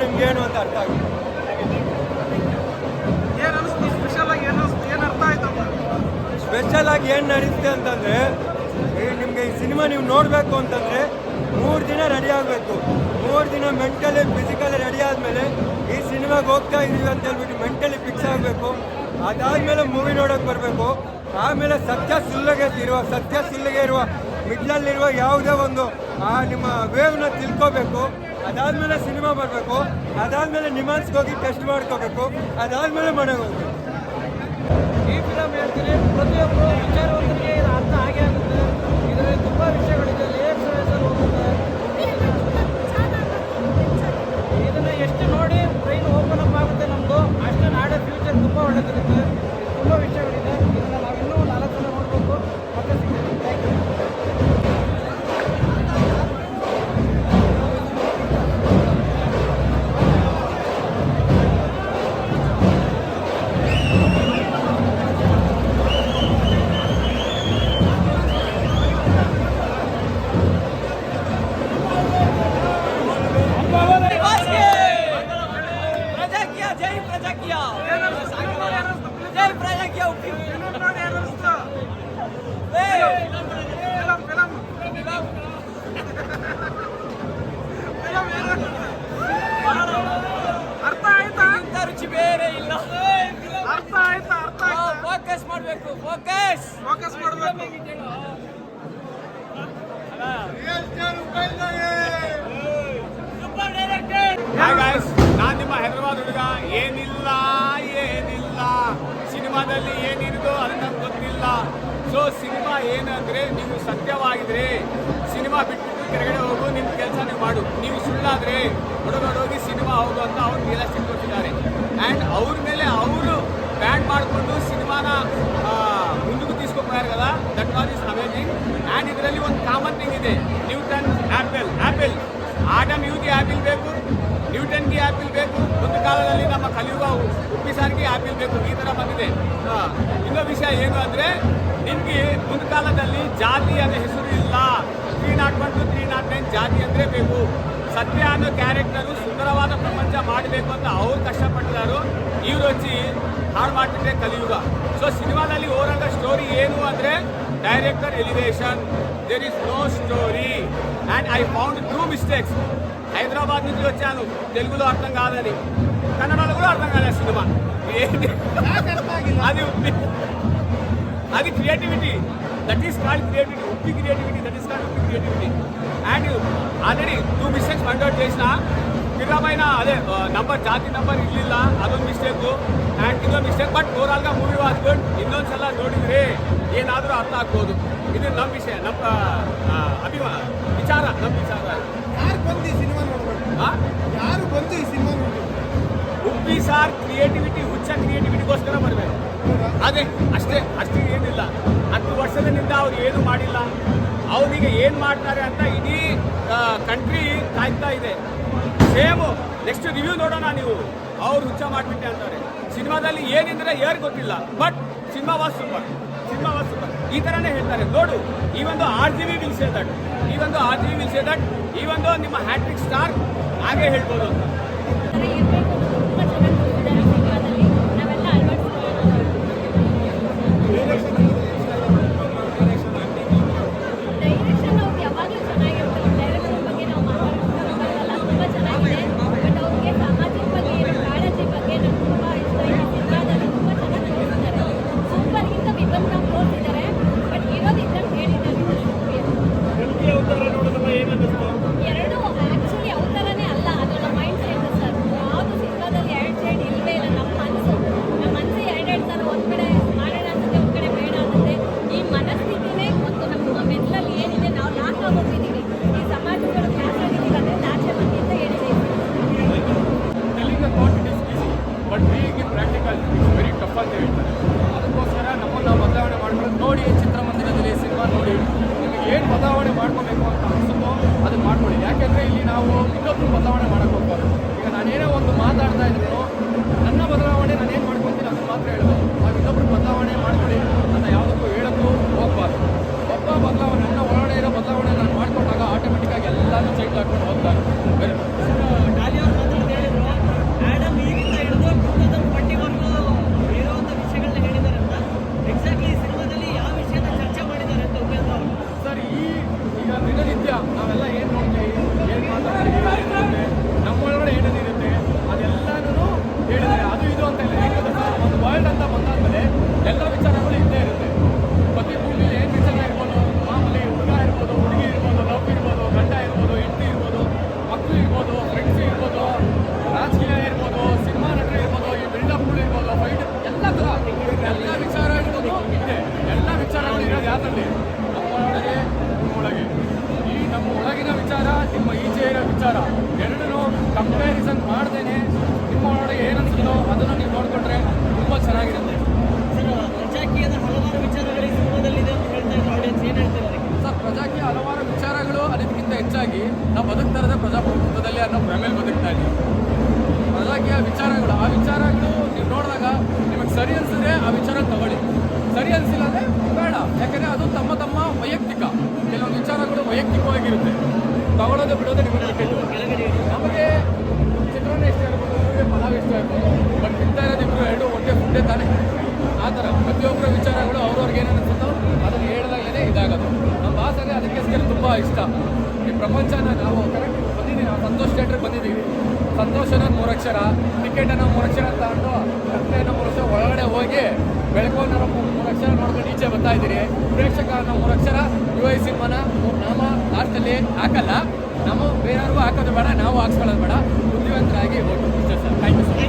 ನಿಮ್ಗೆ ಏನು ಅಂತ ಅರ್ಥ ಆಗುತ್ತೆ. ಸ್ಪೆಷಲ್ ಆಗಿ ಏನು ನಡೀತೆ ಅಂತಂದರೆ, ನಿಮಗೆ ಈ ಸಿನಿಮಾ ನೀವು ನೋಡಬೇಕು ಅಂತಂದರೆ 3 ದಿನ ರೆಡಿ ಆಗಬೇಕು. 3 ದಿನ ಮೆಂಟಲಿ ಫಿಸಿಕಲಿ ರೆಡಿ ಆದಮೇಲೆ ಈ ಸಿನಿಮಾಗೆ ಹೋಗ್ತಾ ಇದೀವಿ ಅಂತ ಹೇಳ್ಬಿಟ್ಟು ಮೆಂಟಲಿ ಫಿಕ್ಸ್ ಆಗಬೇಕು. ಅದಾದಮೇಲೆ ಮೂವಿ ನೋಡೋಕೆ ಬರಬೇಕು. ಆಮೇಲೆ ಸತ್ಯ ಸುಳ್ಳಿಗೆ ಇರುವ ಮಿಡ್ಲಲ್ಲಿರುವ ಯಾವುದೇ ಒಂದು ನಿಮ್ಮ ವೇವ್ನ ತಿಳ್ಕೋಬೇಕು. ಅದಾದಮೇಲೆ ಸಿನಿಮಾ ಬರಬೇಕು. ಅದಾದಮೇಲೆ ನಿಮಾನ್ಸ್ಗೆ ಹೋಗಿ ಟೆಸ್ಟ್ ಮಾಡ್ಕೋಬೇಕು. ಅದಾದಮೇಲೆ ಮನೆಗೆ ಹೋಗ್ಬೇಕು. ಈ ಫಿಲಮ್ ಹೇಳ್ತೀನಿ, ಪ್ರತಿಯೊಬ್ಬರು ವಿಚಾರವಂತರಿಗೆ ಇದು ಅರ್ಥ ಆಗೇ ಆಗುತ್ತೆ. ಇದರಲ್ಲಿ ತುಂಬ ವಿಷಯಗಳಿದೆ, ಲೇಯರ್ಸ್ ಹೋಗುತ್ತೆ. ಇದನ್ನು ಎಷ್ಟು ನೋಡಿ ಬ್ರೈನ್ ಓಪನ್ ಅಪ್ ಆಗುತ್ತೆ ನಮ್ಮದು, ಅಷ್ಟು ನಾಳೆ ಫ್ಯೂಚರ್ ತುಂಬ ಒಳ್ಳೆದಿರುತ್ತೆ. ತುಂಬ ವಿಷಯಗಳಿದೆ. ಇದನ್ನು ನಾವಿನ್ನೂ 4 ಸಲ ನೋಡಬೇಕು. ಮತ್ತೆ ಸಿಗ್ತೀವಿ. Thank you. ಅರ್ಥ ಆಯ್ತಾ? ರುಚಿ ಬೇರೆ ಇಲ್ಲ. ಅರ್ಥ ಆಯ್ತಾ? ಫೋಕಸ್ ಮಾಡಬೇಕು. ಫೋಕಸ್ ಮಾಡಬೇಕು. ನಾನು ನಿಮ್ಮ ಹೈದರಾಬಾದ್ ಹುಡುಗ. ಏನಿಲ್ಲ ಸಿನಿಮಾದಲ್ಲಿ ಏನಿರುತ್ತೋ ಅದು ನಮ್ಗೆ ಗೊತ್ತಿಲ್ಲ. ಸೊ ಸಿನಿಮಾ ಏನಂದ್ರೆ, ನೀವು ಸತ್ಯವಾಗಿದ್ರೆ ಸಿನಿಮಾ ಬಿಟ್ಬಿಟ್ಟು ಕೆಳಗಡೆ ಹೋಗು, ನಿಮ್ಮ ಕೆಲಸ ನೀವು ಮಾಡು. ನೀವು ಸುಳ್ಳಾದ್ರೆ ಹೊರಗಡೆ ಸಿನಿಮಾ ಹೋಗು ಅಂತ ಅವ್ರು ರಿಯಲಿಸ್ಟಿಕ್ ಕೊಟ್ಟಿದ್ದಾರೆ. ಆ್ಯಂಡ್ ಅವ್ರ ಮೇಲೆ ಅವರು ಬ್ಯಾನ್ ಮಾಡಿಕೊಂಡು ಸಿನಿಮಾನ ಮುಂದಕ್ಕೆ తీసుకుపోయారు కదా. That was is amazing. And ಇದರಲ್ಲಿ ಒಂದು ಕಾಮನ್ ಥಿಂಗ್ ಇದೆ, ನ್ಯೂಟನ್ ಆ್ಯಪಲ್. ಆಡಮ್ ಯೂಗೆ ಆ್ಯಪಲ್ ಬೇಕು, ನ್ಯೂಟನ್ಗೆ ಆ್ಯಪಲ್ ಬೇಕು. ಒಂದು ಕಾಲದಲ್ಲಿ ನಮ್ಮ ಕಲಿಯುಗ ಉಪ್ಪಿಸಾರಿಗೆ ಆ್ಯಪಲ್ ಬೇಕು. ಈ ಥರ ಬಂದಿದೆ. ಇನ್ನೊಂದು ವಿಷಯ ಏನು ಅಂದರೆ, ನಿಮಗೆ ಮುಂದೆ ಕಾಲದಲ್ಲಿ ಜಾತಿ ಅನ್ನೋ ಹೆಸರು ಇಲ್ಲ. 301 309 ಜಾತಿ ಅಂದರೆ ಬೇಕು. ಸತ್ಯ ಅನ್ನೋ ಕ್ಯಾರೆಕ್ಟರು ಸುಂದರವಾದ ಪ್ರಪಂಚ ಮಾಡಬೇಕು ಅಂತ ಅವ್ರು ಕಷ್ಟಪಟ್ಟಿದ್ದಾರೆ. ಇವ್ರು వచ్చి ಹಾಳು ಮಾಡ್ತಿದ್ರೆ ಕಲಿಯುಗ. ಸೊ ಸಿನಿಮಾದಲ್ಲಿ ಓವರಾಲ್ ಸ್ಟೋರಿ ಏನು ಅಂದರೆ, director elevation, there is no story. And I found 2 mistakes. Hyderabad నుంచి వచ్చాను, తెలుగులో అర్థం కాదని, కన్నడలో కూడా అర్థం కాలేదు సినిమా. అది creativity. That is called creativity. Uppi creativity. That is called Uppi creativity. And already 2 mistakes find out చేసిన. ಪಿರಾಮೈನ ಅದೇ ಜಾತಿ ನಂಬರ್ ಇರಲಿಲ್ಲ, ಅದೊಂದು ಮಿಸ್ಟೇಕು. ಆ್ಯಂಡ್ ಇದೊಂದು ಮಿಸ್ಟೇಕ್. ಬಟ್ ಓವರಾಲ್గా ಮೂವಿ ವಾಸ್ ಗುಡ್. ಇನ್ನೊಂದ್ಸಲ ನೋಡಿದರೆ ಏನಾದರೂ ಅರ್ಥ ಆಗ್ಬೋದು. ಇದು ನಮ್ಮ ವಿಷಯ, ನಮ್ಮ ವಿಚಾರ. ಯಾರು ಬಂದು ಈ ಸಿನಿಮಾ ನೋಡಬೇಕು? ಯಾರು ಬಂದು ಈ ಸಿನಿಮಾ ನೋಡಬೇಕು? ಉಪ್ಪಿ ಸಾರ್ ಕ್ರಿಯೇಟಿವಿಟಿ, ಹುಚ್ಚ ಕ್ರಿಯೇಟಿವಿಟಿಗೋಸ್ಕರ ಬರಬೇಕು. ಅದೇ ಅಷ್ಟೇ ಏನಿಲ್ಲ. 10 ವರ್ಷದಿಂದ ಅವ್ರು ಏನು ಮಾಡಿಲ್ಲ. ಅವ್ರಿಗೆ ಏನು ಮಾಡ್ತಾರೆ ಅಂತ ಇಡೀ ಕಂಟ್ರಿ ಕಾಯ್ತಾ ಇದೆ. ಸೇಮು ನೆಕ್ಸ್ಟ್ ರಿವ್ಯೂ ನೋಡೋಣ. ನೀವು ಅವ್ರು ಹುಚ್ಚ ಮಾಡಿಬಿಟ್ಟೆ ಅಂತಾರೆ. ಸಿನಿಮಾದಲ್ಲಿ ಏನಿದ್ರೆ ಯಾರು ಗೊತ್ತಿಲ್ಲ, ಬಟ್ ಸಿನಿಮಾ ವಾಸ್ ಸೂಪರ್. ಈ ಥರನೇ ಹೇಳ್ತಾರೆ. ನೋಡು, ಈ ಒಂದು RGV ವಿಲ್ ಸೇ ದಟ್, ಈ ಒಂದು ನಿಮ್ಮ ಹ್ಯಾಟ್ರಿಕ್ ಸ್ಟಾರ್ ಹಾಗೆ ಹೇಳ್ಬೋದು ಅಂತ. ಸರಿ ಅನಿಸಿದ್ರೆ ಆ ವಿಚಾರ ತಗೊಳ್ಳಿ, ಸರಿ ಅನಿಸಿಲ್ಲ ಅಂದರೆ ಬೇಡ. ಯಾಕಂದರೆ ಅದು ತಮ್ಮ ತಮ್ಮ ವೈಯಕ್ತಿಕ, ಕೆಲವೊಂದು ವಿಚಾರಗಳು ವೈಯಕ್ತಿಕವಾಗಿರುತ್ತೆ. ತಗೊಳ್ಳೋದು ಬಿಡೋದು ನಿಮಗೆ ಬಿಟ್ಟಿದ್ದು. ನಮಗೆ ಚಿತ್ರಾನ್ನ ಇಷ್ಟ ಇರ್ಬೋದು, ನಮಗೆ ಪಲಾವ್ ಇಷ್ಟ ಇರ್ಬೋದು, ಬಟ್ ತಿಂತಾ ಇರೋದಿಬ್ರು ಎರಡು ಒಂದೇ ಫುಡ್ಡೇ ತಾನೇ. ಆ ಥರ ಪ್ರತಿಯೊಬ್ಬರ ವಿಚಾರಗಳು ಅವ್ರವ್ರಿಗೆ ಏನೇನು ಅನಿಸುತ್ತೋ ಅದನ್ನು ಹೇಳಿದಾಗಲೇ ಇದಾಗೋದು. ನಮ್ಮ ಭಾಷೆಗೆ ಅದಕ್ಕೆ ತುಂಬ ಇಷ್ಟ. ಈ ಪ್ರಪಂಚನ ನಾವು ಕರೆಕ್ಟ್ ಬಂದಿದ್ದೀವಿ, ನಾವು ಸಂತೋಷ್ ಥಿಯೇಟ್ರಿಗೆ ಬಂದಿದ್ದೀವಿ. ಸಂತೋಷ ಅನ್ನೋದು 3 ಅಕ್ಷರ, ಟಿಕೆಟ್ ಅನ್ನೋ 3 ಅಕ್ಷರ ತಗೊಂಡು ಕತ್ತೆ ಅನ್ನೋ 3 ಅಕ್ಷರ ಒಳಗಡೆ ಹೋಗಿ ಬೆಳಕೊಂಡು 3 ಅಕ್ಷರ ನೋಡ್ಕೊಂಡು ಈಚೆ ಬರ್ತಾ ಇದ್ದೀರಿ. ಪ್ರೇಕ್ಷಕ ಅನ್ನೋ 3 ಅಕ್ಷರ UI ಸಿನಿಮಾನ ನಾಮ ಲಾಸ್ಟಲ್ಲಿ ಹಾಕಲ್ಲ. ನಾವು ಬೇರೆಯವ್ರಿಗೂ ಹಾಕೋದು ಬೇಡ, ನಾವು ಹಾಕ್ಸ್ಕೊಳ್ಳೋದು ಬೇಡ. ಬುದ್ಧಿವಂತರಾಗಿ ಹೋಗಿ. Thank you sir.